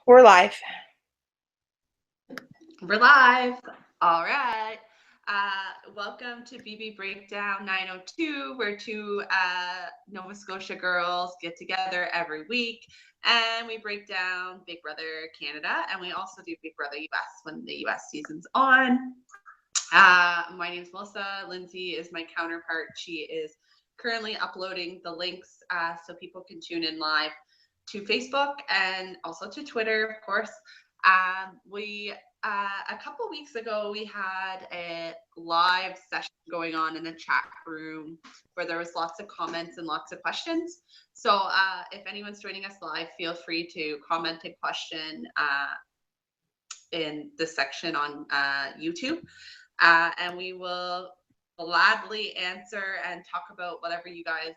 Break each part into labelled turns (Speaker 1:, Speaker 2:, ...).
Speaker 1: We're live.
Speaker 2: We're live. All right. Welcome to BB Breakdown 902, where two Nova Scotia girls get together every week and we break down Big Brother Canada, and we also do Big Brother US when the US season's on. My name is Melissa. Lindsay is my counterpart. She is currently uploading the links so people can tune in live to Facebook and also to Twitter, of course. A couple weeks ago, we had a live session going on in the chat room where there was lots of comments and lots of questions. So if anyone's joining us live, feel free to comment a question in the section on YouTube. And we will gladly answer and talk about whatever you guys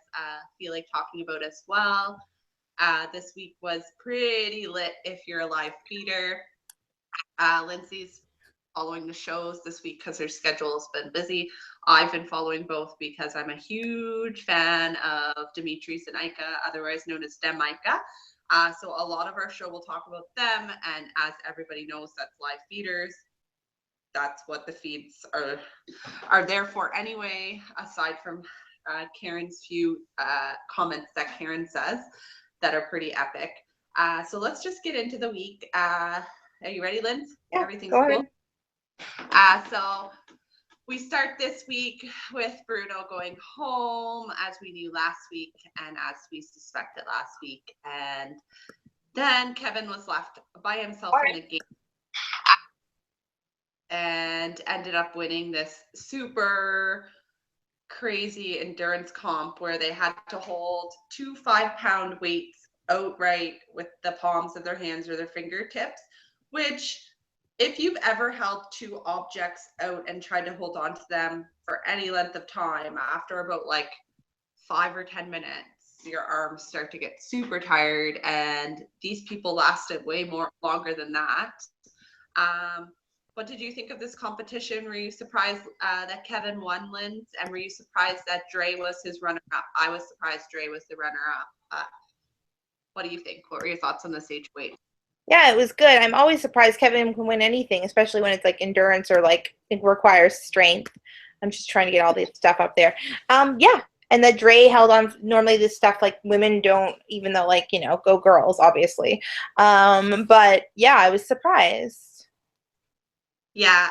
Speaker 2: feel like talking about as well. This week was pretty lit if you're a live feeder. Lindsay's following the shows this week because her schedule has been busy. I've been following both because I'm a huge fan of Dimitris and Ika, otherwise known as Demaika. So a lot of our show will talk about them, and as everybody knows, that's live feeders. That's what the feeds are there for anyway, aside from Karen's few comments that Karen says that are pretty epic. So let's just get into the week. Are you ready, Linz?
Speaker 1: Yeah,
Speaker 2: Everything's
Speaker 1: go
Speaker 2: cool?
Speaker 1: ahead.
Speaker 2: So we start this week with Bruno going home, as we knew last week and as we suspected last week. And then Kevin was left by himself in the game and ended up winning this super crazy endurance comp where they had to hold 2 5-pound weights outright with the palms of their hands or their fingertips, which if you've ever held 2 objects out and tried to hold on to them for any length of time, after about like 5 or 10 minutes, your arms start to get super tired, and these people lasted way longer than that. What did you think of this competition? Were you surprised that Kevin won, Linz? And were you surprised that Dre was his runner-up? I was surprised Dre was the runner-up. What do you think? What were your thoughts on this HOH?
Speaker 1: Yeah, it was good. I'm always surprised Kevin can win anything, especially when it's like endurance or like it requires strength. I'm just trying to get all this stuff up there. Yeah. And that Dre held on. Normally this stuff like women don't, even though like, you know, go girls, obviously. But yeah, I was surprised.
Speaker 2: Yeah,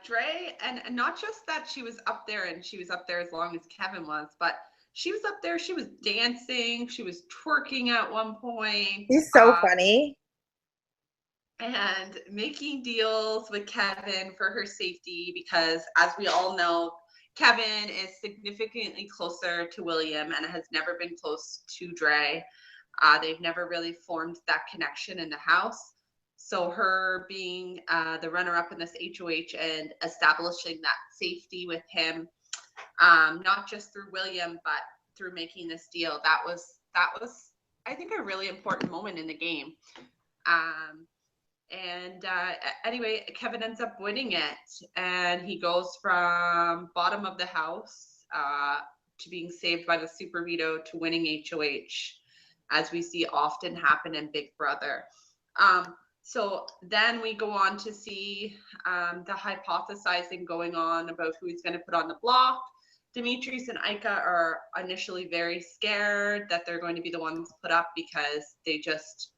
Speaker 2: Dre, and not just that she was up there and she was up there as long as Kevin was, but she was up there, she was dancing, she was twerking at one point.
Speaker 1: He's so funny.
Speaker 2: And making deals with Kevin for her safety because, as we all know, Kevin is significantly closer to William and has never been close to Dre. They've never really formed that connection in the house. So her being the runner-up in this HOH and establishing that safety with him, not just through William, but through making this deal, that was I think a really important moment in the game. Anyway, Kevin ends up winning it, and he goes from bottom of the house to being saved by the super veto to winning HOH, as we see often happen in Big Brother. So then we go on to see the hypothesizing going on about who he's going to put on the block. Dimitris and Ika are initially very scared that they're going to be the ones put up because they just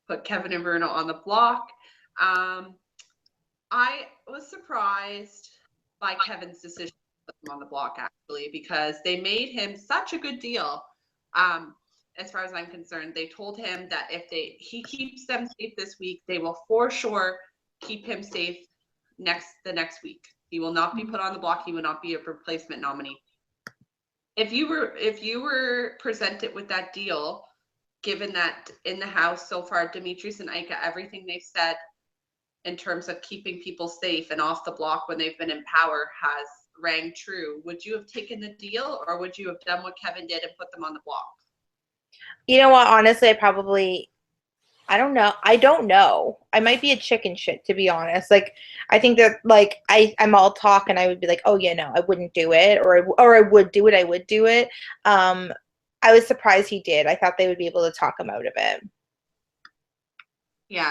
Speaker 2: put Kevin and Bruno on the block. I was surprised by Kevin's decision to put them on the block, actually, because they made him such a good deal. As far as I'm concerned, they told him that if he keeps them safe this week, they will for sure keep him safe the next week. He will not be put on the block. He will not be a replacement nominee. If you were presented with that deal, given that in the house so far, Dimitris and Ika, everything they've said in terms of keeping people safe and off the block when they've been in power has rang true, would you have taken the deal, or would you have done what Kevin did and put them on the block?
Speaker 1: You know what? Honestly, I don't know. I might be a chicken shit, to be honest. Like, I think that, like, I'm all talk and I would be like, oh, yeah, no, I wouldn't do it. Or I would do it. I would do it. I was surprised he did. I thought they would be able to talk him out of it.
Speaker 2: Yeah,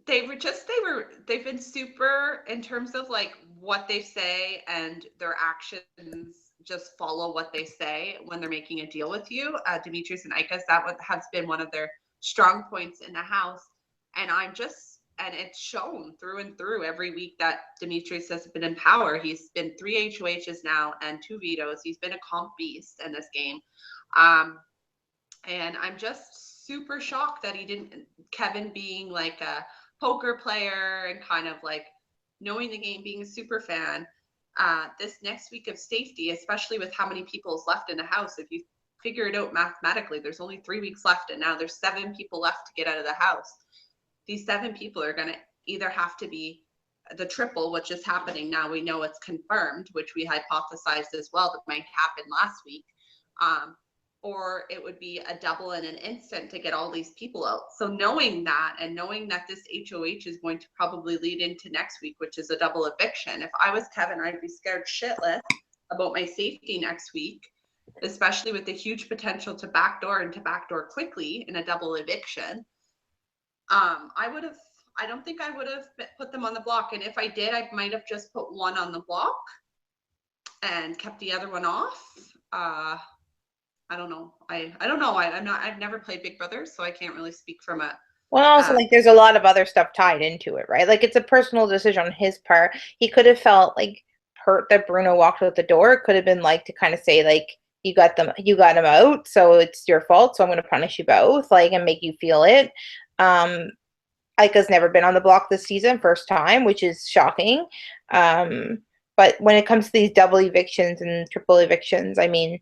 Speaker 2: they've been super in terms of like what they say, and their actions just follow what they say when they're making a deal with you. Demetrius and Ikas, has been one of their strong points in the house. And it's shown through and through every week that Demetrius has been in power. He's been 3 HOHs now and 2 vetoes. He's been a comp beast in this game. And I'm just super shocked that he didn't, Kevin being like a poker player and kind of like knowing the game, being a super fan, this next week of safety, especially with how many people's left in the house, if you figure it out mathematically, there's only 3 weeks left, and now there's 7 people left to get out of the house. These 7 people are going to either have to be the triple, which is happening now. We know it's confirmed, which we hypothesized as well that might happen last week. Or it would be a double in an instant to get all these people out. So knowing that, and knowing that this HOH is going to probably lead into next week, which is a double eviction. If I was Kevin, I'd be scared shitless about my safety next week, especially with the huge potential to backdoor and to backdoor quickly in a double eviction. I don't think I would have put them on the block. And if I did, I might have just put one on the block and kept the other one off. I don't know. I don't know. I've never played Big Brother, so I can't really speak from a.
Speaker 1: Well, also, like, there's a lot of other stuff tied into it, right? Like, it's a personal decision on his part. He could have felt, like, hurt that Bruno walked out the door. It could have been, like, to kind of say, like, you got him out, so it's your fault, so I'm going to punish you both, like, and make you feel it. Ika's never been on the block this season, first time, which is shocking. But when it comes to these double evictions and triple evictions, I mean,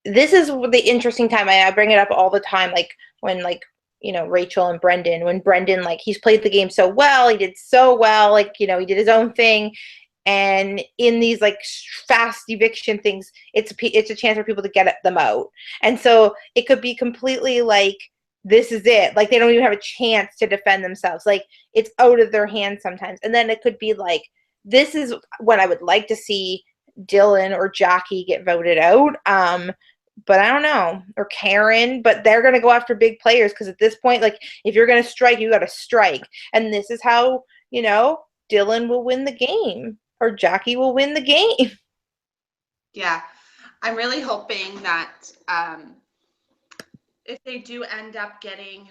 Speaker 1: this is the interesting time. I bring it up all the time, like when like Rachel and Brendan, when Brendan, like, he's played the game so well, he did so well, like, he did his own thing, and in these like fast eviction things, it's a chance for people to get them out, and so it could be completely like, this is it, like they don't even have a chance to defend themselves, like it's out of their hands sometimes. And then it could be like, this is when I would like to see Dylan or Jackie get voted out. But I don't know, or Karen, but they're going to go after big players, because at this point, like, if you're going to strike, you got to strike. And this is how, Dylan will win the game, or Jackie will win the game.
Speaker 2: Yeah. I'm really hoping that if they do end up getting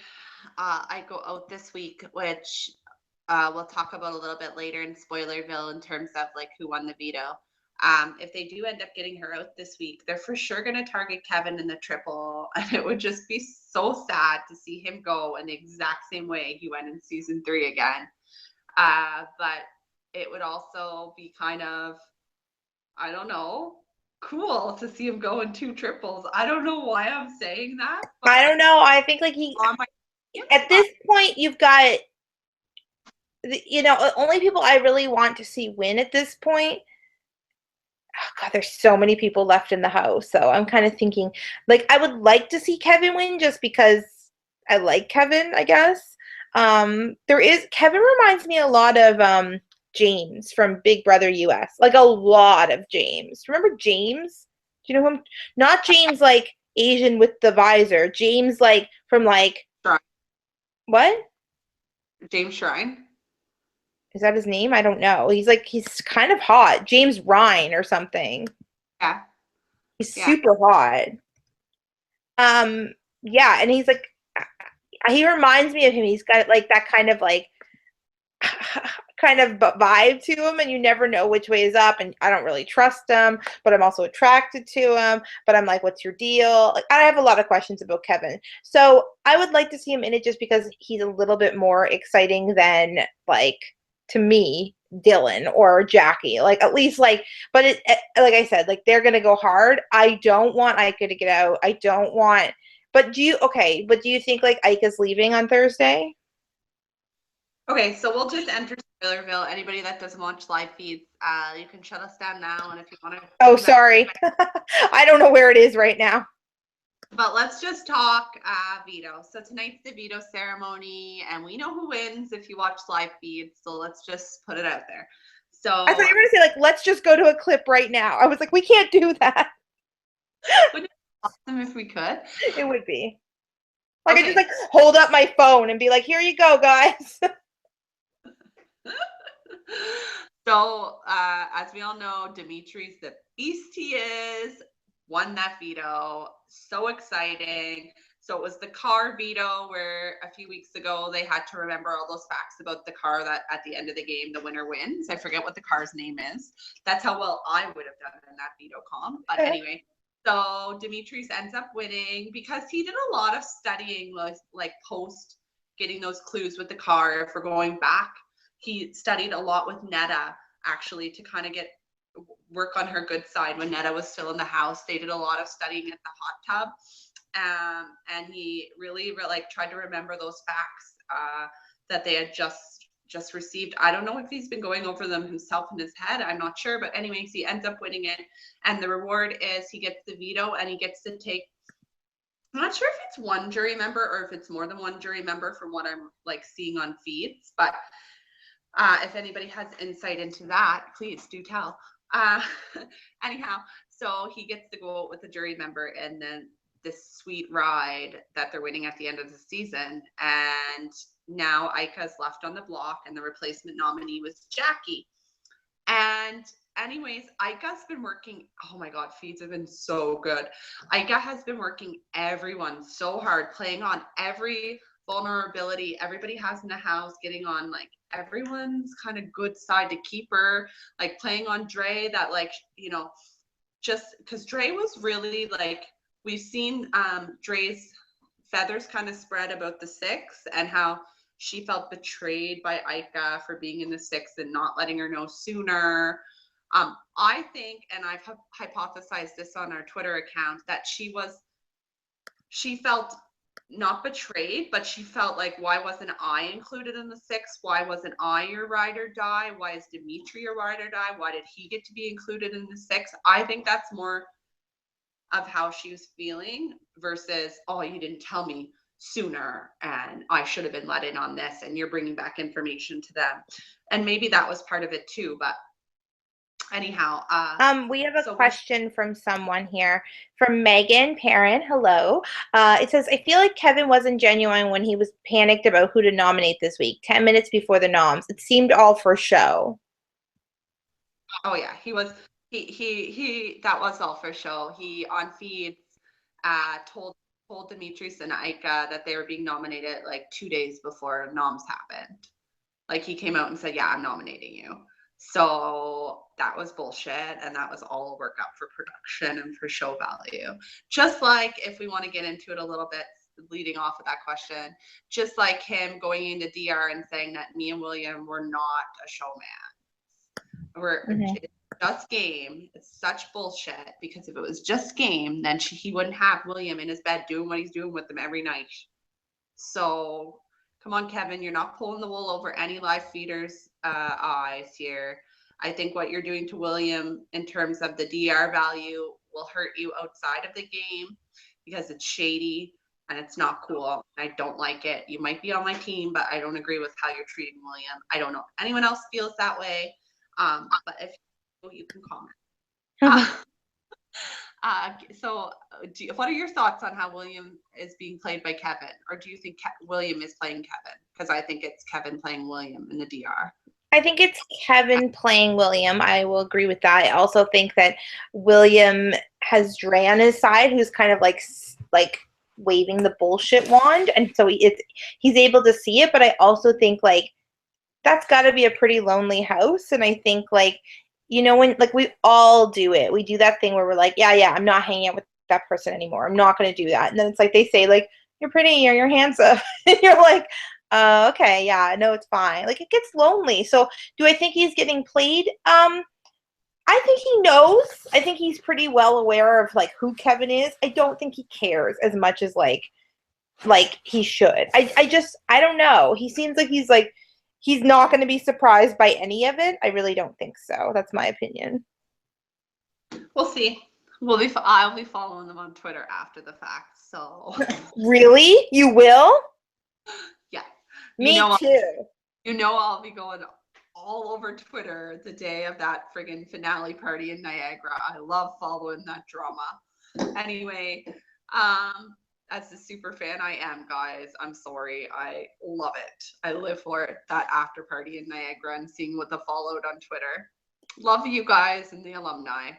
Speaker 2: Iko out this week, which we'll talk about a little bit later in Spoilerville in terms of like who won the veto. If they do end up getting her out this week, they're for sure going to target Kevin in the triple. And it would just be so sad to see him go in the exact same way he went in season 3 again. But it would also be kind of, I don't know, cool to see him go in 2 triples. I don't know why I'm saying that.
Speaker 1: I don't know. I think like at this point, you've got, only people I really want to see win at this point. Oh God, there's so many people left in the house. So I'm kind of thinking, like, I would like to see Kevin win just because I like Kevin, I guess. Kevin reminds me a lot of James from Big Brother US. Like a lot of James. Remember James? Do you know him? Not James like Asian with the visor. James like from like
Speaker 2: Shrine.
Speaker 1: What?
Speaker 2: James Shrine.
Speaker 1: Is that his name? I don't know. He's kind of hot. James Ryan or something.
Speaker 2: Yeah.
Speaker 1: He's super hot. Yeah, and he's like, he reminds me of him. He's got like that kind of like kind of vibe to him, and you never know which way is up, and I don't really trust him, but I'm also attracted to him, but I'm like, what's your deal? Like, I have a lot of questions about Kevin. So I would like to see him in it just because he's a little bit more exciting than, like, to me, Dylan or Jackie, like, at least, like, but like I said, like, they're gonna go hard. I don't want Ika to get out. I don't want, but do you think like Ika's leaving on Thursday?
Speaker 2: Okay, so we'll just enter Spoilerville. Anybody that doesn't watch live feeds, you can shut us down now, and if you want to.
Speaker 1: Oh, sorry. I don't know where it is right now.
Speaker 2: But let's just talk veto. So tonight's the veto ceremony, and we know who wins if you watch live feeds. So let's just put it out there. So
Speaker 1: I thought you were going to say, like, let's just go to a clip right now. I was like, we can't do that.
Speaker 2: Wouldn't it be awesome if we could?
Speaker 1: It would be. Like I just like hold up my phone and be like, here you go, guys.
Speaker 2: So, as we all know, Dimitri's the beast he is, won that veto. So exciting. So it was the car veto where a few weeks ago they had to remember all those facts about the car that at the end of the game, the winner wins. I forget what the car's name is. That's how well I would have done in that veto comp. But anyway, so Dimitri's ends up winning because he did a lot of studying, like post getting those clues with the car. If we're going back, he studied a lot with Netta actually to kind of work on her good side when Netta was still in the house. They did a lot of studying at the hot tub. And he really like tried to remember those facts that they had just received. I don't know if he's been going over them himself in his head. I'm not sure. But anyways, he ends up winning it. And the reward is he gets the veto and he gets to take, I'm not sure if it's one jury member or if it's more than one jury member from what I'm like seeing on feeds. But if anybody has insight into that, please do tell. Anyhow, so he gets to go out with a jury member and then this sweet ride that they're winning at the end of the season. And now Ika's left on the block and the replacement nominee was Jackie. And anyways, Ika's been working, oh my God, feeds have been so good. Ika has been working everyone so hard, playing on every vulnerability everybody has in the house, getting on like everyone's kind of good side to keep her, like playing on Dre that like, you know, just because Dre was really like, we've seen Dre's feathers kind of spread about the 6 and how she felt betrayed by Ika for being in the 6 and not letting her know sooner. I think, and I've hypothesized this on our Twitter account, that she felt not betrayed, but she felt like, why wasn't I included in the 6? Why wasn't I your ride or die? Why is Dimitri your ride or die? Why did he get to be included in the 6? I think that's more of how she was feeling versus, oh, you didn't tell me sooner and I should have been let in on this and you're bringing back information to them. And maybe that was part of it too, but anyhow,
Speaker 1: we have a question from someone here, from Megan Parent. Hello. It says, I feel like Kevin wasn't genuine when he was panicked about who to nominate this week, 10 minutes before the noms. It seemed all for show.
Speaker 2: Oh yeah, he was. He. That was all for show. He on feeds told Dimitris and Ika that they were being nominated like 2 days before noms happened. Like he came out and said, "Yeah, I'm nominating you." So that was bullshit, and that was all work up for production and for show value. Just like if we want to get into it a little bit, leading off of that question, just like him going into DR and saying that me and William were not a showman. We're it's just game. It's such bullshit because if it was just game, then he wouldn't have William in his bed doing what he's doing with them every night. So come on, Kevin, you're not pulling the wool over any live feeders' eyes here. I think what you're doing to William in terms of the DR value will hurt you outside of the game because it's shady and it's not cool. I don't like it. You might be on my team, but I don't agree with how you're treating William. I don't know if anyone else feels that way, but if you can comment. So what are your thoughts on how William is being played by Kevin? Or do you think William is playing Kevin? Because I think it's Kevin playing William in the DR.
Speaker 1: I think it's Kevin playing William. I will agree with that. I also think that William has Dre on his side, who's kind of like waving the bullshit wand. And so he's able to see it. But I also think like that's got to be a pretty lonely house. And I think like, you know, when like we all do it, we do that thing where we're like, yeah, I'm not hanging out with that person anymore. I'm not going to do that. And then it's like they say like, you're pretty or you're handsome. And you're like, okay, yeah, no, it's fine. Like it gets lonely. So do I think he's getting played? I think he knows. I think he's pretty well aware of like who Kevin is. I don't think he cares as much as like he should. I don't know. He seems like he's not going to be surprised by any of it. I really don't think so. That's my opinion.
Speaker 2: We'll see. I'll be following them on Twitter after the fact. So
Speaker 1: really, you will?
Speaker 2: Yeah.
Speaker 1: Me too.
Speaker 2: I'll be going all over Twitter the day of that friggin' finale party in Niagara. I love following that drama. Anyway, as the super fan I am, guys, I'm sorry. I love it. I live for it. That after party in Niagara and seeing what the followed on Twitter. Love you guys and the alumni.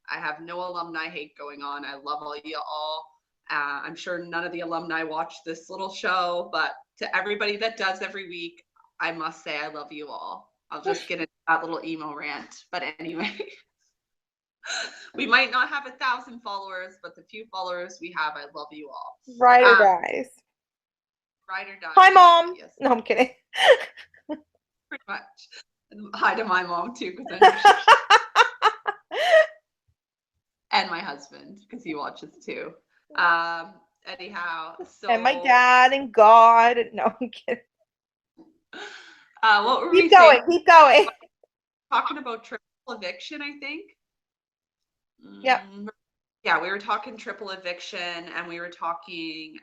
Speaker 2: I have no alumni hate going on. I love all you all. I'm sure none of the alumni watch this little show, but to everybody that does every week, I must say I love you all. I'll just get into that little emo rant. But anyway, we might not have 1,000 followers, but the few followers we have, I love you all.
Speaker 1: Ride or dies.
Speaker 2: Ride or die.
Speaker 1: Hi, Mom.
Speaker 2: Yes.
Speaker 1: No, I'm kidding.
Speaker 2: Pretty much. And hi to my mom too, because I know and my husband, because he watches too. Anyhow, so
Speaker 1: and my dad and God. No, I'm kidding.
Speaker 2: What were
Speaker 1: Keep going.
Speaker 2: saying?
Speaker 1: Keep going.
Speaker 2: Talking about triple eviction, I think.
Speaker 1: Yeah.
Speaker 2: Yeah, we were talking triple eviction, and we were talking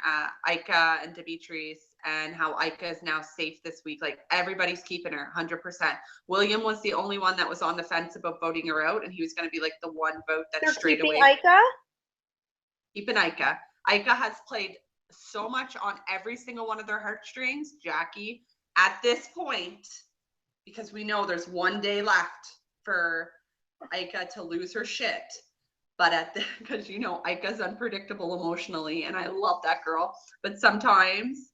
Speaker 2: Ika and Dimitris, and how Ika is now safe this week. Like, everybody's keeping her 100%. William was the only one that was on the fence about voting her out, and he was going to be like the one vote that
Speaker 1: They're
Speaker 2: straight
Speaker 1: keeping
Speaker 2: away.
Speaker 1: Ika?
Speaker 2: Keeping Ika. Ika has played so much on every single one of their heartstrings, Jackie, at this point, because we know there's one day left for Ika to lose her shit. But because you know Ika's unpredictable emotionally, and I love that girl. But sometimes,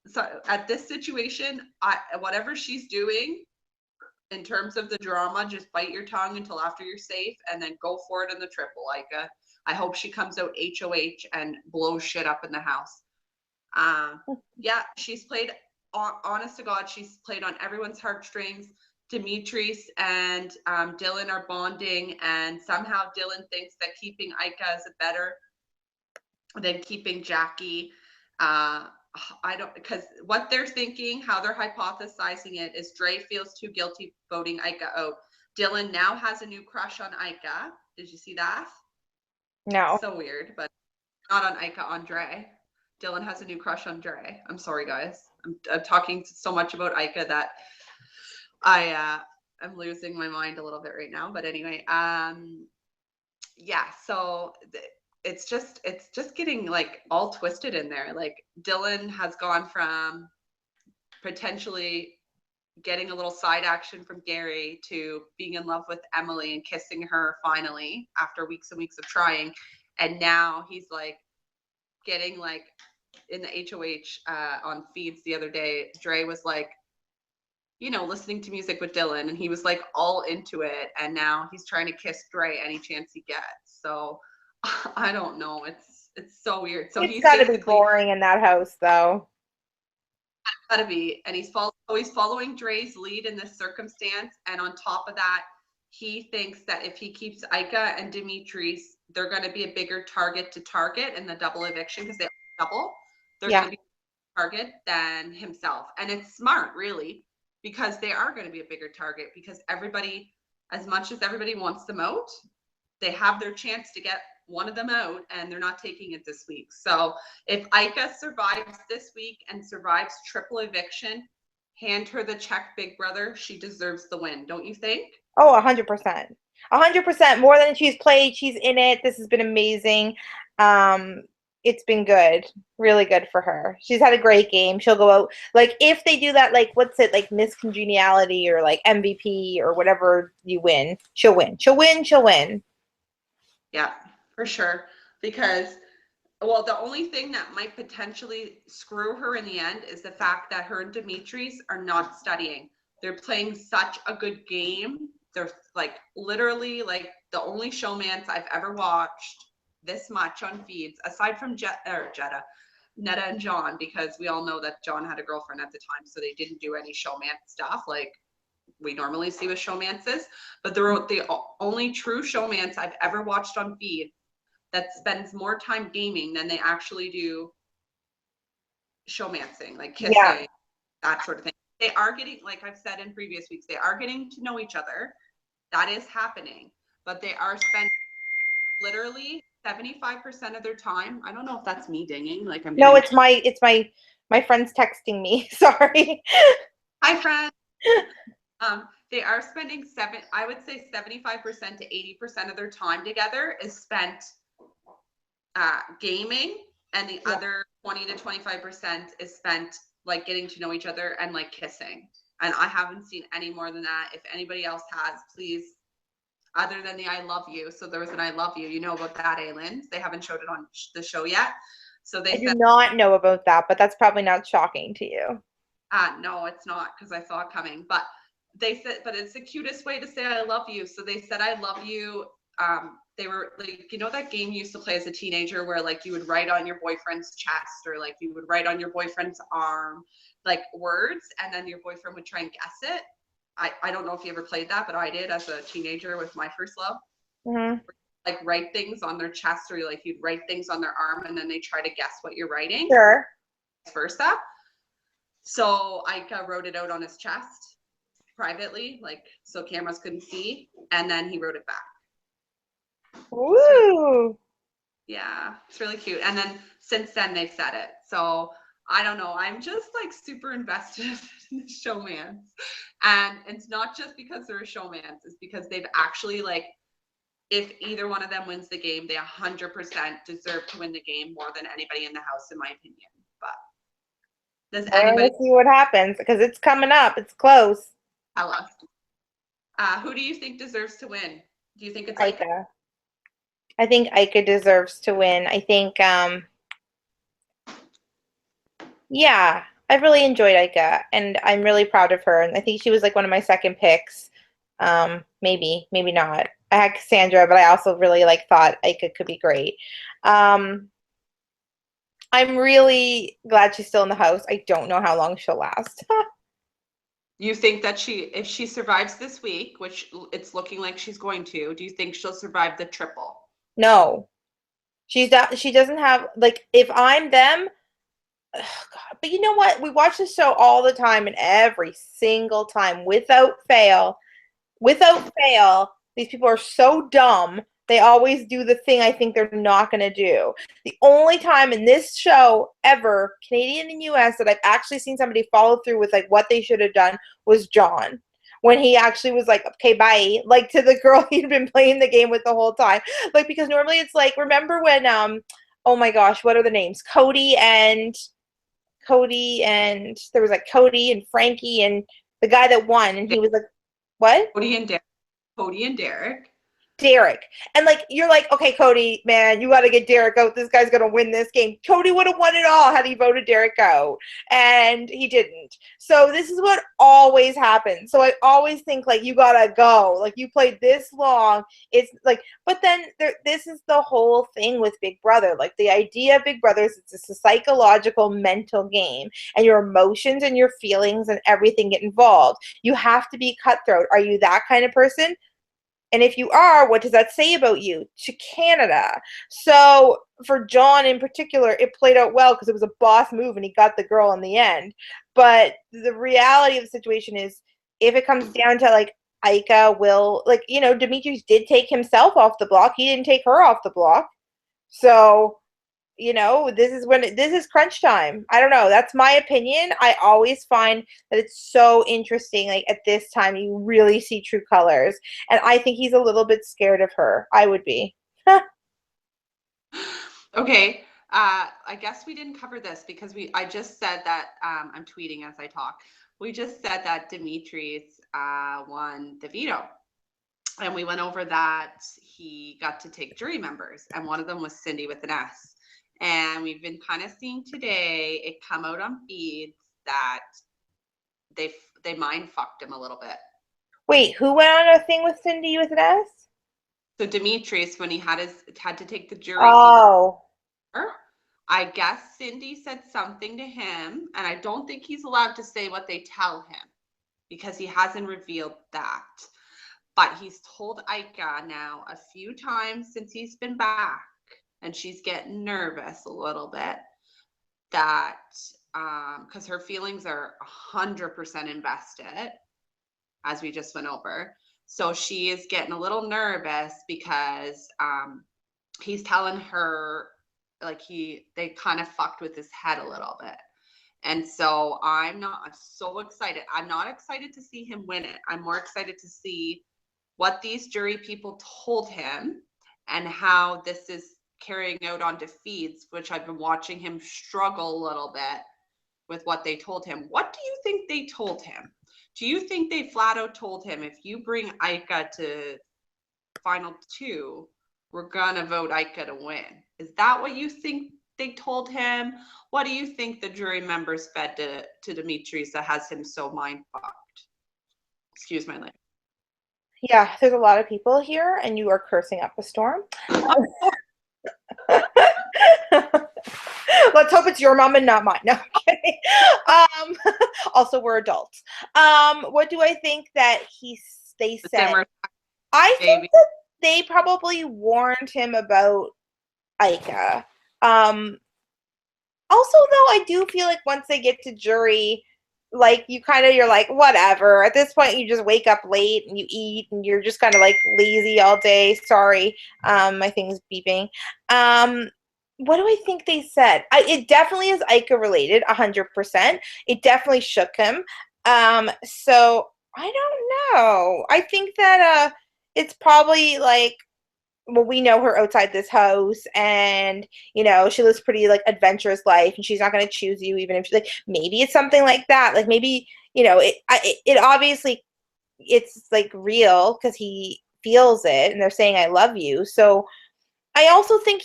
Speaker 2: so at this situation, whatever she's doing in terms of the drama, just bite your tongue until after you're safe, and then go for it in the triple, Ika. I hope she comes out HOH and blows shit up in the house. Yeah, she's played. Honest to God, she's played on everyone's heartstrings. Dimitris and Dylan are bonding, and somehow Dylan thinks that keeping Ika is better than keeping Jackie. I don't, because what they're thinking, how they're hypothesizing it, is Dre feels too guilty voting Ika out. Dylan now has a new crush on Ika. Did you see that?
Speaker 1: No.
Speaker 2: So weird, but not on Ika, on Dre. Dylan has a new crush on Dre. I'm sorry, guys. I'm talking so much about Ika that I'm losing my mind a little bit right now. But anyway, yeah. So it's just getting like all twisted in there. Like, Dylan has gone from potentially getting a little side action from Gary to being in love with Emily and kissing her finally after weeks and weeks of trying, and now he's like getting like in the HOH on feeds the other day. Dre was like, you know, listening to music with Dylan, and he was like all into it, and now he's trying to kiss Dre any chance he gets. So I don't know. It's so weird. So
Speaker 1: it's gotta be boring in that house, though.
Speaker 2: Gotta be, and he's following Dre's lead in this circumstance, and on top of that, he thinks that if he keeps Ika and Dimitris, they're going to be a bigger target to target in the double eviction, because they double. They're going to be a target than himself, and it's smart, really, because they are going to be a bigger target, because everybody, as much as everybody wants them out, they have their chance to get one of them out, and they're not taking it this week. So if Ika survives this week and survives triple eviction, hand her the check, big brother. She deserves the win, don't you think?
Speaker 1: Oh, 100%. 100% more than she's played. She's in it. This has been amazing. It's been good. Really good for her. She's had a great game. She'll go out. Like, if they do that, like, what's it, like Miss Congeniality or like MVP or whatever you win, she'll win. She'll win. She'll win.
Speaker 2: Yeah, for sure. Because, well, the only thing that might potentially screw her in the end is the fact that her and Dimitris are not studying. They're playing such a good game. They're like literally like the only showmance I've ever watched this much on feeds, aside from Netta and John, because we all know that John had a girlfriend at the time, so they didn't do any showmance stuff like we normally see with showmances. But they're the only true showmance I've ever watched on feed that spends more time gaming than they actually do showmancing, like kissing, that sort of thing. They are getting, like I've said in previous weeks, they are getting to know each other. That is happening, but they are spending literally 75% of their time. I don't know if that's me dinging. Like I'm.
Speaker 1: No, it's my friend's texting me. Sorry.
Speaker 2: Hi, friend. They are spending I would say 75% to 80% of their time together is spent gaming And the other 20 to 25% is spent like getting to know each other and like kissing. And I haven't seen any more than that. If anybody else has, please, other than the I love you. So there was an I love you. You know about that, Aylin. They haven't showed it on the show yet. So they
Speaker 1: I do
Speaker 2: said,
Speaker 1: not know about that, but that's probably not shocking to you.
Speaker 2: no, it's not, because I saw it coming. But they said, but it's the cutest way to say I love you. So they said I love you. They were like, you know, that game you used to play as a teenager where like you would write on your boyfriend's chest, or like you would write on your boyfriend's arm, like words, and then your boyfriend would try and guess it. I don't know if you ever played that, but I did as a teenager with my first love.
Speaker 1: Mm-hmm.
Speaker 2: Like write things on their chest, or like you'd write things on their arm and then they try to guess what you're writing.
Speaker 1: Sure.
Speaker 2: Vice versa. So Ike wrote it out on his chest privately, like so cameras couldn't see, and then he wrote it back.
Speaker 1: Ooh.
Speaker 2: Yeah, it's really cute. And then since then they've said it. So I don't know. I'm just like super invested in the showmans. And it's not just because they're a showmans, it's because they've actually like, if either one of them wins the game, they 100% deserve to win the game more than anybody in the house, in my opinion. But does anybody
Speaker 1: see what happens, because it's coming up. It's close.
Speaker 2: tell us? Who do you think deserves to win? Do you think it's
Speaker 1: Ika. I think Ika deserves to win. I think, yeah, I've really enjoyed Ika, and I'm really proud of her. And I think she was like one of my second picks. Maybe not. I had Cassandra, but I also really like thought Ika could be great. I'm really glad she's still in the house. I don't know how long she'll last.
Speaker 2: You think that if she survives this week, which it's looking like she's going to, do you think she'll survive the triple?
Speaker 1: No, she doesn't have, like, if I'm them, ugh, God. But you know what? We watch this show all the time, and every single time, without fail, these people are so dumb. They always do the thing I think they're not going to do. The only time in this show ever, Canadian and US, that I've actually seen somebody follow through with like what they should have done was John. When he actually was like, okay, bye, like to the girl he'd been playing the game with the whole time. Like, because normally it's like, remember when, oh my gosh, what are the names? Cody and there was like Cody and Frankie and the guy that won, and he was like, what?
Speaker 2: Cody and Derek.
Speaker 1: Derek. And like, you're like, okay, Cody, man, you got to get Derek out. This guy's going to win this game. Cody would have won it all had he voted Derek out. And he didn't. So this is what always happens. So I always think like, you got to go. Like, you played this long. It's like, but then this is the whole thing with Big Brother. Like, the idea of Big Brother is it's a psychological, mental game. And your emotions and your feelings and everything get involved. You have to be cutthroat. Are you that kind of person? And if you are, what does that say about you? To Canada. So for John in particular, it played out well because it was a boss move and he got the girl in the end. But the reality of the situation is, if it comes down to like Ika will, like, you know, Demetrius did take himself off the block. He didn't take her off the block. So, you know, this is crunch time. I don't know. That's my opinion. I always find that it's so interesting. Like, at this time, you really see true colors. And I think he's a little bit scared of her. I would be.
Speaker 2: Okay. I guess we didn't cover this because I just said that, I'm tweeting as I talk. We just said that Demetrius won the veto. And we went over that he got to take jury members, and one of them was Cindy with an S. And we've been kind of seeing today it come out on feeds that they mind fucked him a little bit.
Speaker 1: Wait, who went on a thing with Cindy with an S?
Speaker 2: So Demetrius, when he had to take the jury.
Speaker 1: Oh.
Speaker 2: I guess Cindy said something to him, and I don't think he's allowed to say what they tell him because he hasn't revealed that. But he's told Ika now a few times since he's been back, and she's getting nervous a little bit, that because her feelings are 100% invested, as we just went over. So she is getting a little nervous because he's telling her like they kind of fucked with his head a little bit. And so I'm so excited. I'm not excited to see him win it. I'm more excited to see what these jury people told him and how this is carrying out on defeats, which I've been watching him struggle a little bit with what they told him. What do you think they told him? Do you think they flat out told him, if you bring Ika to final 2, we're gonna vote Ika to win? Is that what you think they told him? What do you think the jury members fed to Dimitris that has him so mind fucked? Excuse my language.
Speaker 1: Yeah, there's a lot of people here, and you are cursing up a storm. Let's hope it's your mom and not mine. No, I'm kidding. Also, we're adults. What do I think that they said? I think that they probably warned him about Ika. Also, though, I do feel like once they get to jury, like you're like, whatever. At this point, you just wake up late and you eat and you're just kind of like lazy all day. Sorry, my thing's beeping. What do I think they said? It definitely is Ika related, 100%. It definitely shook him. So I don't know. I think that it's probably like, well, we know her outside this house, and she lives pretty like adventurous life, and she's not going to choose you even if she's like, maybe it's something like that. Like maybe it obviously it's like real because he feels it, and they're saying I love you. So I also think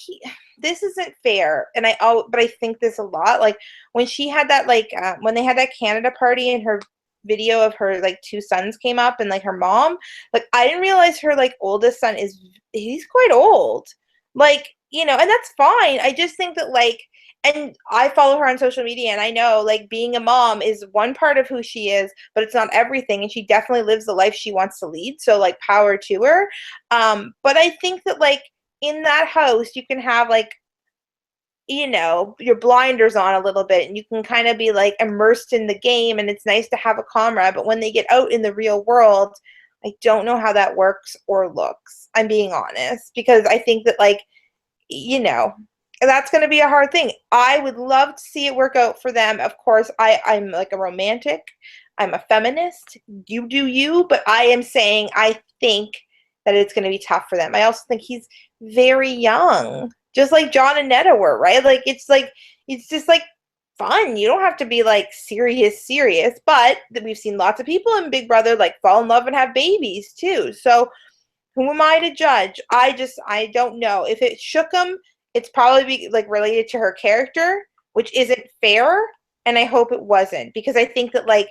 Speaker 1: this isn't fair, but I think this a lot. Like when she had that when they had that Canada party and her video of her like 2 sons came up and like her mom, like I didn't realize her like oldest son he's quite old, like and that's fine. I just think that and I follow her on social media, and I know like being a mom is one part of who she is, but it's not everything, and she definitely lives the life she wants to lead, so like power to her. But I think that like in that house you can have like your blinders on a little bit, and you can kind of be like immersed in the game, and it's nice to have a comrade. But when they get out in the real world, I don't know how that works or looks. I'm being honest, because I think that that's going to be a hard thing. I would love to see it work out for them. Of course, I'm like a romantic. I'm a feminist. You do you, but I am saying I think that it's going to be tough for them. I also think he's very young. Just like John and Netta were, right? Like it's just like fun. You don't have to be like serious, but we've seen lots of people in Big Brother like fall in love and have babies too. So who am I to judge? I don't know. If it shook him, it's probably like related to her character, which isn't fair. And I hope it wasn't, because I think that like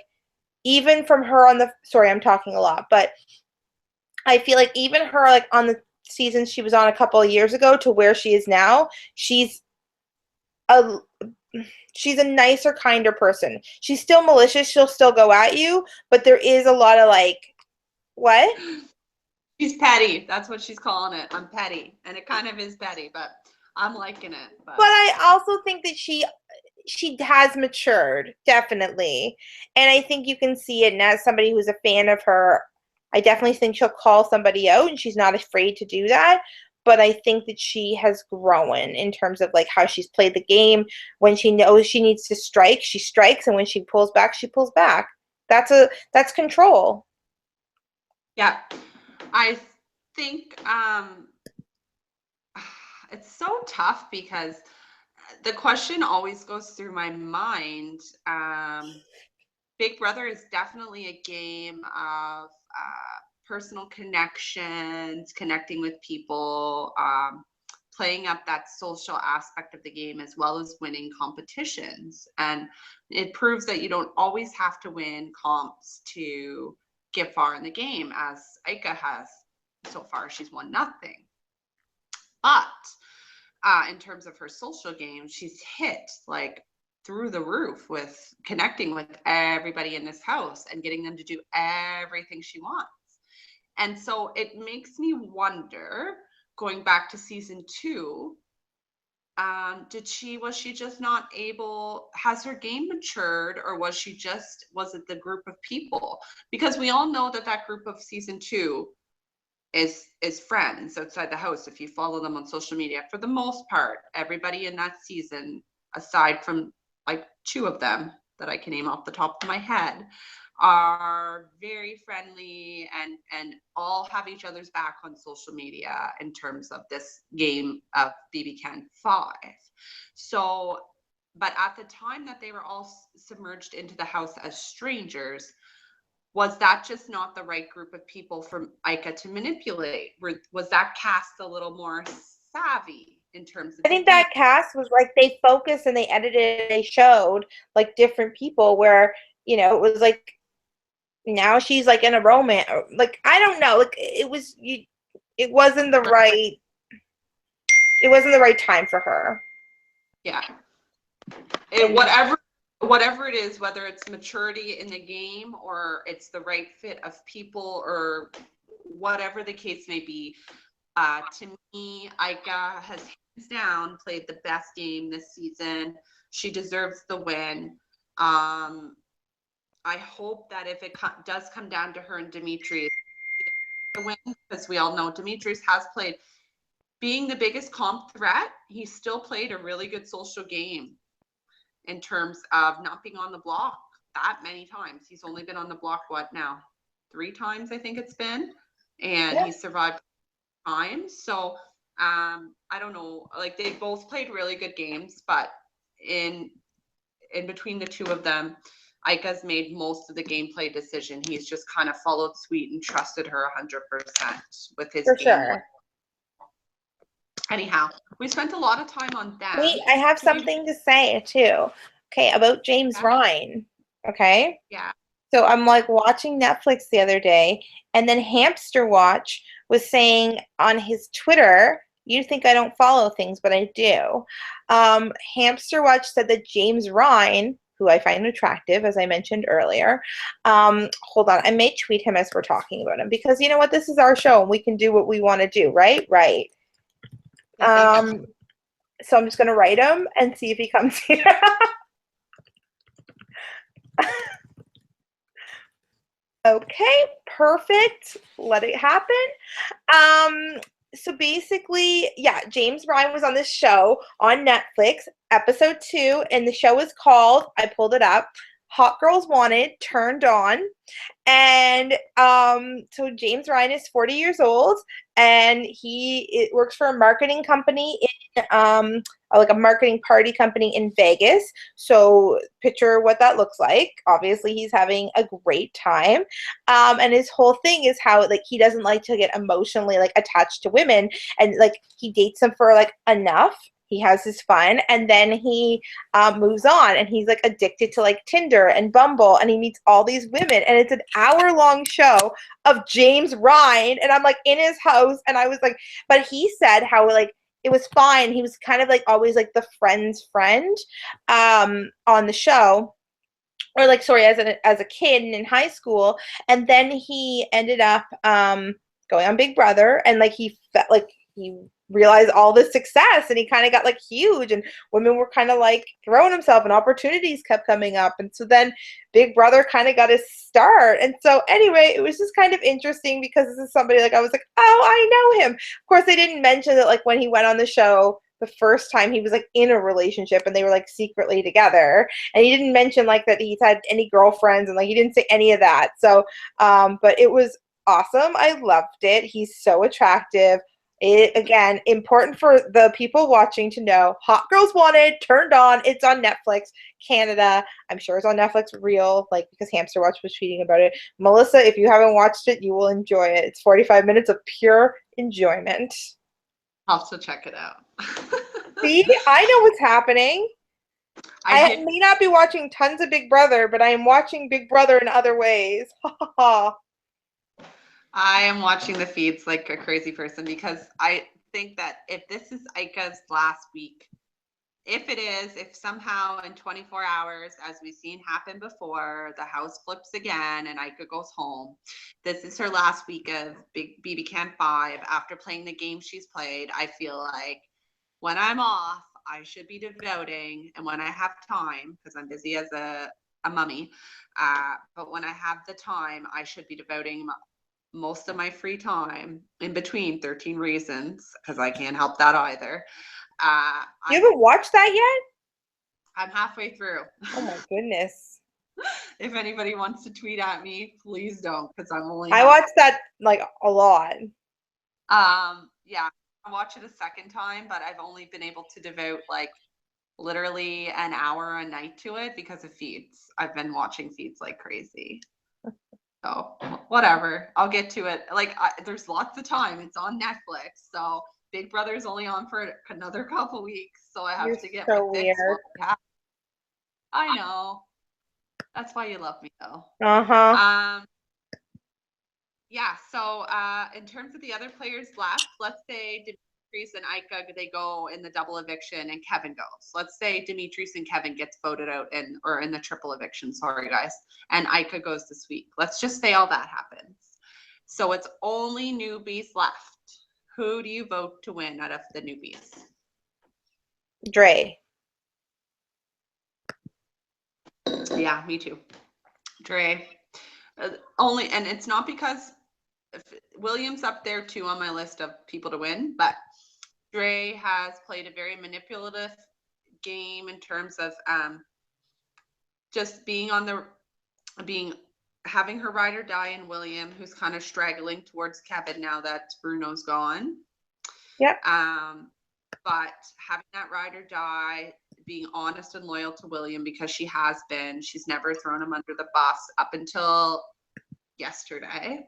Speaker 1: even from her sorry, I'm talking a lot, but I feel like even her like on the season she was on a couple of years ago to where she is now, she's a nicer, kinder person. She's still malicious, she'll still go at you, but there is a lot of like, what?
Speaker 2: She's petty. That's what she's calling it. I'm petty. And it kind of is petty, but I'm liking it.
Speaker 1: But I also think that she has matured, definitely. And I think you can see it, and as somebody who's a fan of her, I definitely think she'll call somebody out, and she's not afraid to do that. But I think that she has grown in terms of like how she's played the game. When she knows she needs to strike, she strikes, and when she pulls back, she pulls back. That's control.
Speaker 2: Yeah. I think it's so tough because the question always goes through my mind. Big Brother is definitely a game of personal connections, connecting with people, playing up that social aspect of the game, as well as winning competitions. And it proves that you don't always have to win comps to get far in the game, as Ika has so far. She's won nothing. But in terms of her social game, she's hit like through the roof with connecting with everybody in this house and getting them to do everything she wants. And so it makes me wonder, going back to season 2, was she just not able, has her game matured, or was it the group of people? Because we all know that group of season 2 is friends outside the house. If you follow them on social media, for the most part, everybody in that season, aside from like 2 of them that I can name off the top of my head are very friendly and all have each other's back on social media in terms of this game of BB Can 5. So, but at the time that they were all submerged into the house as strangers, was that just not the right group of people for Ika to manipulate? Was that cast a little more savvy in terms of
Speaker 1: I think that cast was like they focused and they edited, they showed like different people where, you know, it was like now she's like in a romance, like I don't know, like it wasn't the right time for her.
Speaker 2: Yeah. Whatever it is, whether it's maturity in the game or it's the right fit of people or whatever the case may be, to me, Ika has hands down played the best game this season. She deserves the win. I hope that if it does come down to her and Demetrius, the win, because we all know Demetrius has played, being the biggest comp threat, he still played a really good social game in terms of not being on the block that many times. He's only been on the block, what now? 3 times, I think it's been. And he survived times. So I don't know, like they both played really good games, but in between the two of them, Ika's made most of the gameplay decision. He's just kind of followed suit and trusted her 100% with his
Speaker 1: For
Speaker 2: game.
Speaker 1: sure.
Speaker 2: Anyhow, we spent a lot of time on that.
Speaker 1: Wait, I have something to say too. Okay, about James Ryan. Okay.
Speaker 2: Yeah.
Speaker 1: So I'm like watching Netflix the other day, and then Hamster Watch was saying on his Twitter, you think I don't follow things, but I do. Hamster Watch said that James Ryan, who I find attractive, as I mentioned earlier, hold on, I may tweet him as we're talking about him, because you know what, this is our show and we can do what we want to do, right? Right. So I'm just going to write him and see if he comes here. Okay, perfect. Let it happen. So basically, yeah, James Ryan was on this show on Netflix, episode 2, and the show is called, I pulled it up, Hot Girls Wanted, Turned On. And so James Ryan is 40 years old, and he works for a marketing company in like a marketing party company in Vegas. So picture what that looks like. Obviously, he's having a great time. And his whole thing is how like he doesn't like to get emotionally like attached to women, and like he dates them for like enough. He has his fun, and then he moves on, and he's like addicted to like Tinder and Bumble, and he meets all these women, and it's an hour-long show of James Ryan, and I'm like in his house, and I was like, but he said how like it was fine. He was kind of like always like the friend's friend on the show, or like sorry, as a kid and in high school, and then he ended up going on Big Brother, and like he felt like he realized all this success, and he kind of got like huge, and women were kind of like throwing himself, and opportunities kept coming up, and so then Big Brother kind of got his start. And so anyway, it was just kind of interesting because this is somebody like I was like, oh, I know him. Of course, they didn't mention that like when he went on the show the first time, he was like in a relationship and they were like secretly together, and he didn't mention like that he's had any girlfriends, and like he didn't say any of that. So but it was awesome. I loved it. He's so attractive. It, again, important for the people watching to know, Hot Girls Wanted, Turned On. It's on Netflix Canada. I'm sure it's on Netflix Real, like because Hamster Watch was tweeting about it. Melissa, if you haven't watched it, you will enjoy it. It's 45 minutes of pure enjoyment.
Speaker 2: I'll also check it out.
Speaker 1: See, I know what's happening. I may not be watching tons of Big Brother, but I am watching Big Brother in other ways. Ha ha ha.
Speaker 2: I am watching the feeds like a crazy person, because I think that if this is Ika's last week, if somehow in 24 hours, as we've seen happen before, the house flips again and Ika goes home, this is her last week of BB Can 5 after playing the game she's played. I feel like when I'm off, I should be devoting, and when I have time, because I'm busy as a mummy, but when I have the time, I should be devoting most of my free time in between 13 Reasons, because I can't help that either.
Speaker 1: You haven't watched that yet?
Speaker 2: I'm halfway through.
Speaker 1: Oh my goodness.
Speaker 2: If anybody wants to tweet at me, please don't, because I'm only.
Speaker 1: I watched that like a lot.
Speaker 2: Yeah, I watch it a second time, but I've only been able to devote like literally an hour a night to it because of feeds. I've been watching feeds like crazy. So whatever, I'll get to it. Like there's lots of time. It's on Netflix, so Big Brother's only on for another couple weeks, so I have
Speaker 1: You're
Speaker 2: to get
Speaker 1: so
Speaker 2: my fix.
Speaker 1: weird.
Speaker 2: I know. That's why you love me, though.
Speaker 1: Uh-huh.
Speaker 2: Yeah. So in terms of the other players left, let's say Demetrius and Ika, they go in the double eviction and Kevin goes. Let's say Demetrius and Kevin gets voted out or in the triple eviction. Sorry, guys. And Ika goes this week. Let's just say all that happens. So it's only newbies left. Who do you vote to win out of the newbies?
Speaker 1: Dre.
Speaker 2: Yeah, me too. Dre. Only, and it's not because William's up there too on my list of people to win, but Dre has played a very manipulative game in terms of just having her ride or die in William, who's kind of straggling towards Kevin now that Bruno's gone.
Speaker 1: Yep.
Speaker 2: But having that ride or die, being honest and loyal to William because she has been. She's never thrown him under the bus up until yesterday.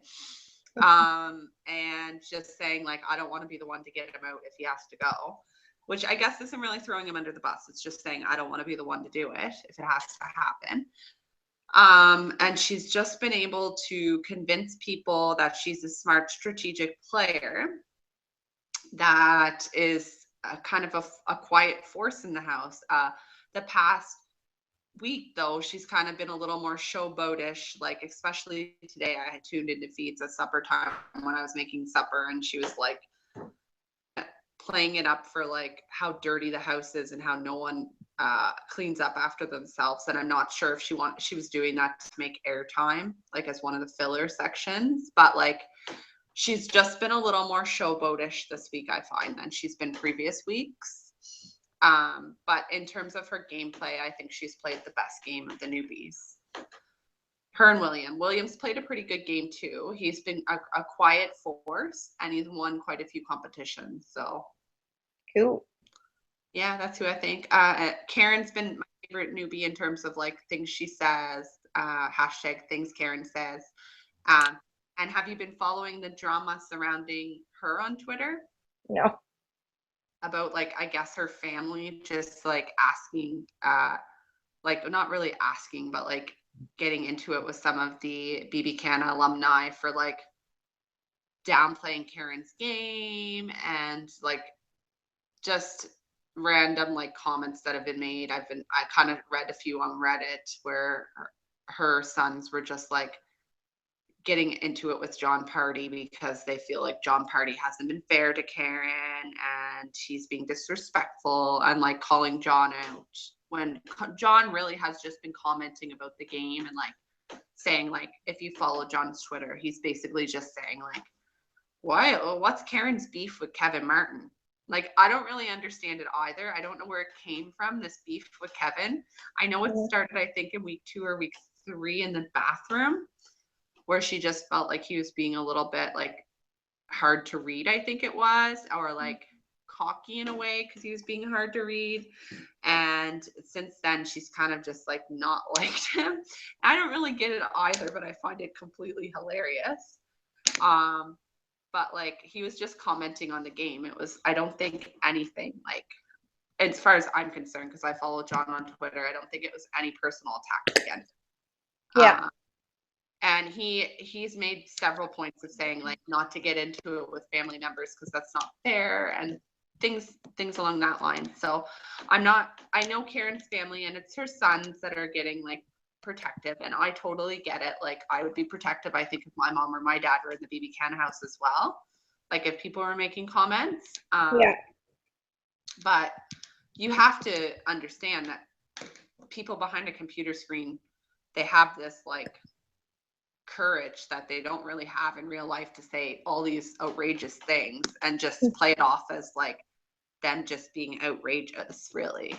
Speaker 2: And just saying like, I don't want to be the one to get him out if he has to go, which I guess isn't really throwing him under the bus. It's just saying, I don't want to be the one to do it if it has to happen. And she's just been able to convince people that she's a smart, strategic player that is kind of a quiet force in the house. The past week, though, she's kind of been a little more showboatish, like especially today. I had tuned into feeds at supper time when I was making supper, and she was like playing it up for like how dirty the house is and how no one cleans up after themselves. And I'm not sure if she was doing that to make airtime, like as one of the filler sections, but like she's just been a little more showboatish this week, I find, than she's been previous weeks. But in terms of her gameplay, I think she's played the best game of the newbies. Her and William's played a pretty good game too. He's been a quiet force, and he's won quite a few competitions. So
Speaker 1: cool.
Speaker 2: Yeah, that's who I think. Karen's been my favorite newbie in terms of like things she says, hashtag things Karen says. And have you been following the drama surrounding her on Twitter?
Speaker 1: No.
Speaker 2: About like, I guess her family just like asking, like not really asking, but like getting into it with some of the BB alumni for like downplaying Karen's game and like just random like comments that have been made. I kind of read a few on Reddit where her sons were just like getting into it with John Party because they feel like John Party hasn't been fair to Karen and he's being disrespectful and like calling John out when John really has just been commenting about the game and like saying like, if you follow John's Twitter, he's basically just saying like, what's Karen's beef with Kevin Martin? Like, I don't really understand it either. I don't know where it came from, this beef with Kevin. I know it started, I think, in week 2 or week 3 in the bathroom, where she just felt like he was being a little bit like hard to read, I think it was, or like cocky in a way because he was being hard to read. And since then, she's kind of just like not liked him. I don't really get it either, but I find it completely hilarious. But like he was just commenting on the game. It was, I don't think anything like, as far as I'm concerned, because I follow John on Twitter, I don't think it was any personal attacks against him.
Speaker 1: Yeah.
Speaker 2: And he's made several points of saying like not to get into it with family members because that's not fair and things along that line. So I know Karen's family and it's her sons that are getting like protective, and I totally get it. Like I would be protective, I think, if my mom or my dad were in the BB Can house as well, like if people were making comments.
Speaker 1: Yeah.
Speaker 2: But you have to understand that people behind a computer screen, they have this like courage that they don't really have in real life to say all these outrageous things and just play it off as like them just being outrageous, really.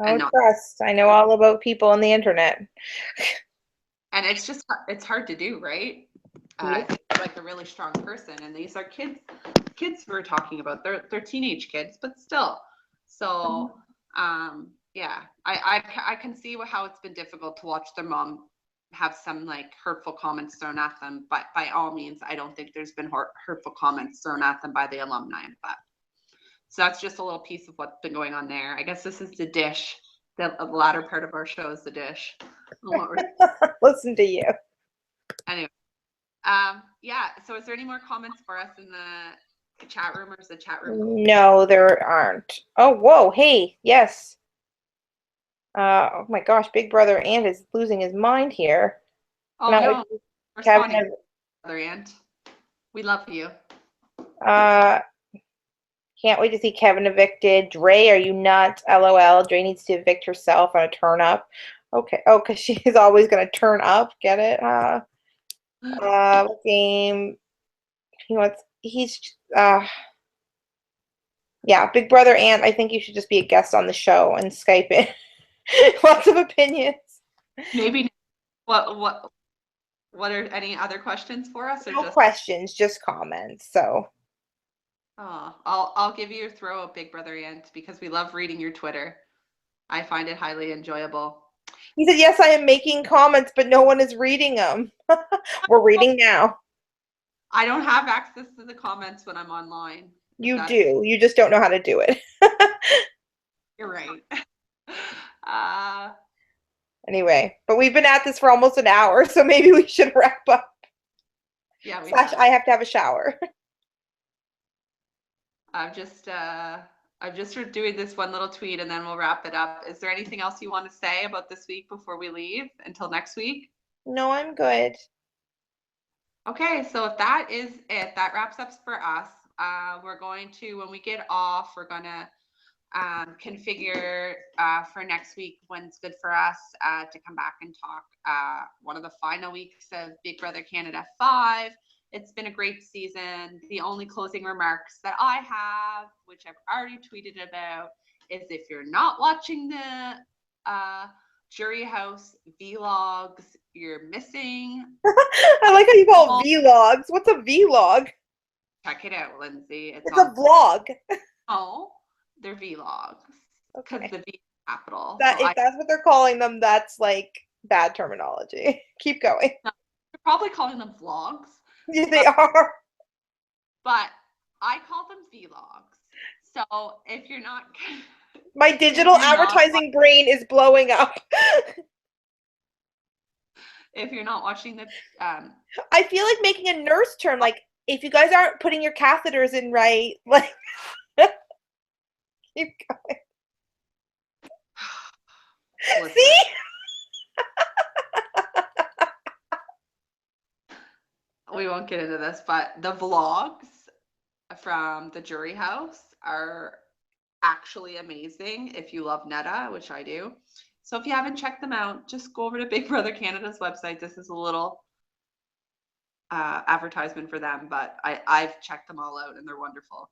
Speaker 1: Oh, trust. I know all about people on the internet.
Speaker 2: And it's hard to do, right?
Speaker 1: Yep.
Speaker 2: Like a really strong person, and these are kids we're talking about. They're teenage kids, but still. So, yeah, I can see how it's been difficult to watch their mom have some like hurtful comments thrown at them. But by all means, I don't think there's been hurtful comments thrown at them by the alumni. But so that's just a little piece of what's been going on there. I guess this is the dish. The latter part of our show is the dish.
Speaker 1: Listen to you.
Speaker 2: Anyway, yeah. So, is there any more comments for us in the chat room, or is the chat room?
Speaker 1: No, there aren't. Oh, whoa. Hey, yes. Oh my gosh, Big Brother Ant is losing his mind here.
Speaker 2: Oh
Speaker 1: Not
Speaker 2: no,
Speaker 1: with
Speaker 2: responding,
Speaker 1: Kevin.
Speaker 2: Brother Ant. We love you.
Speaker 1: Can't wait to see Kevin evicted. Dre, are you nuts? LOL. Dre needs to evict herself on a turn up. Okay. Oh, because she is always going to turn up. Get it? What game? Yeah, Big Brother Ant, I think you should just be a guest on the show and Skype it. Lots of opinions.
Speaker 2: Maybe. What are any other questions for us, or
Speaker 1: no questions, just comments. So.
Speaker 2: Oh, I'll give you a throw at Big Brother Ant because we love reading your Twitter. I find it highly enjoyable.
Speaker 1: He said, yes, I am making comments, but no one is reading them. We're reading now.
Speaker 2: I don't have access to the comments when I'm online.
Speaker 1: You do. You just don't know how to do it.
Speaker 2: You're right.
Speaker 1: Anyway, but we've been at this for almost an hour, so maybe we should wrap up.
Speaker 2: Yeah.
Speaker 1: I have to have a shower.
Speaker 2: I'm just doing this one little tweet and then we'll wrap it up. Is there anything else you want to say about this week before we leave until next week?
Speaker 1: No, I'm good.
Speaker 2: Okay, so if that is it, that wraps up for us. We're going to, when we get off, we're going to configure for next week when it's good for us to come back and talk one of the final weeks of Big Brother Canada 5. It's been a great season. The only closing remarks that I have, which I've already tweeted about, is if you're not watching the Jury House vlogs, you're missing.
Speaker 1: I like how you call it vlogs. What's a vlog?
Speaker 2: Check it out, Lindsay.
Speaker 1: It's a vlog.
Speaker 2: Oh, they're vlogs. Because the V capital.
Speaker 1: If that's what they're calling them, that's like bad terminology. Keep going.
Speaker 2: No, you're probably calling them vlogs.
Speaker 1: Yeah, they are.
Speaker 2: But I call them vlogs. So if you're not...
Speaker 1: My digital advertising brain is blowing up.
Speaker 2: If you're not watching the...
Speaker 1: I feel like making a nurse term, like, if you guys aren't putting your catheters in right, like... Keep going. See?
Speaker 2: We won't get into this, but the vlogs from the Jury House are actually amazing if you love Netta, which I do. So if you haven't checked them out, just go over to Big Brother Canada's website. This is a little advertisement for them, but I've checked them all out and they're wonderful.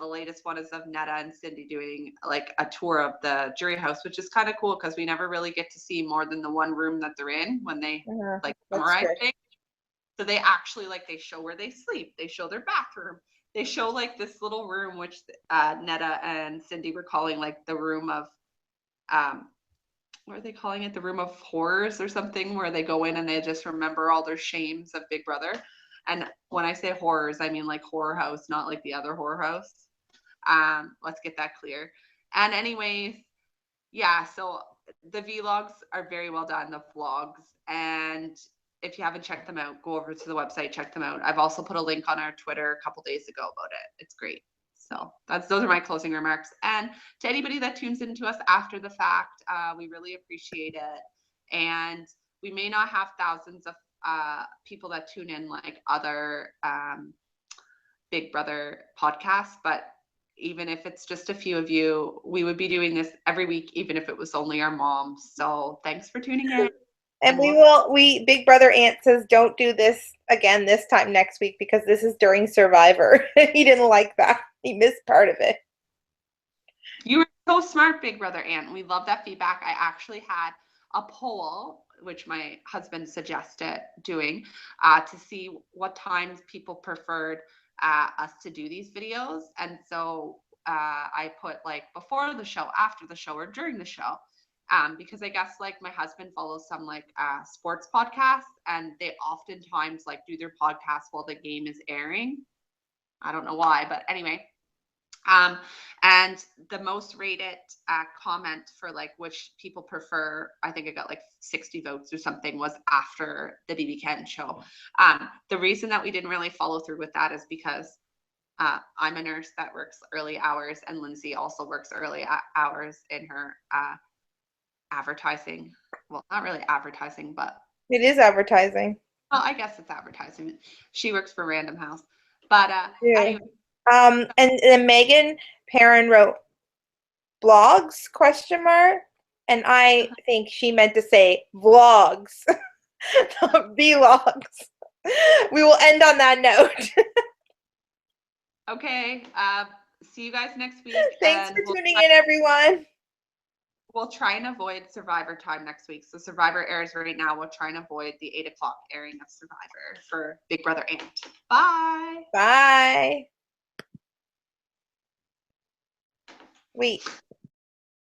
Speaker 2: The latest one is of Netta and Cindy doing like a tour of the Jury House, which is kind of cool because we never really get to see more than the one room that they're in when they like summarize things. So they actually they show where they sleep. They show their bathroom. They show like this little room, which Netta and Cindy were calling like the room of, what are they calling it? The room of horrors or something, where they go in and they just remember all their shames of Big Brother. And when I say horrors, I mean like Horror House, not like the other Horror House. Let's get that clear. And anyways, yeah, so the vlogs are very well done, the vlogs. And if you haven't checked them out, go over to the website, check them out. I've also put a link on our Twitter a couple days ago about it. It's great. So those are my closing remarks. And to anybody that tunes into us after the fact, we really appreciate it. And we may not have thousands of people that tune in like other Big Brother podcasts, but even if it's just a few of you, we would be doing this every week, even if it was only our moms. So thanks for tuning in.
Speaker 1: And Big Brother Ant says, don't do this again this time next week because this is during Survivor. He didn't like that. He missed part of it.
Speaker 2: You were So smart, Big Brother Aunt. We love that feedback. I actually had a poll, which my husband suggested doing, to see what times people preferred us to do these videos. And so I put like before the show, after the show, or during the show. Because I guess like my husband follows some like sports podcasts, and they oftentimes like do their podcast while the game is airing. I don't know why, but anyway. Um, and the most rated comment for like which people prefer, I think it got like 60 votes or something, was after the BB Ken show. The reason that we didn't really follow through with that is because I'm a nurse that works early hours, and Lindsay also works early hours in her advertising. Well, not really advertising, but
Speaker 1: It is advertising.
Speaker 2: well, I guess it's advertising. She works for Random House. But
Speaker 1: Yeah.
Speaker 2: anyway.
Speaker 1: And then Megan Perrin wrote blogs question mark, and I think she meant to say vlogs, not vlogs. We will end on that note.
Speaker 2: Okay. See you guys next week.
Speaker 1: Thanks for tuning in, everyone.
Speaker 2: We'll try and avoid Survivor time next week. So Survivor airs right now. We'll try and avoid the 8 o'clock airing of Survivor for Big Brother Aunt. Bye.
Speaker 1: Bye. Wait.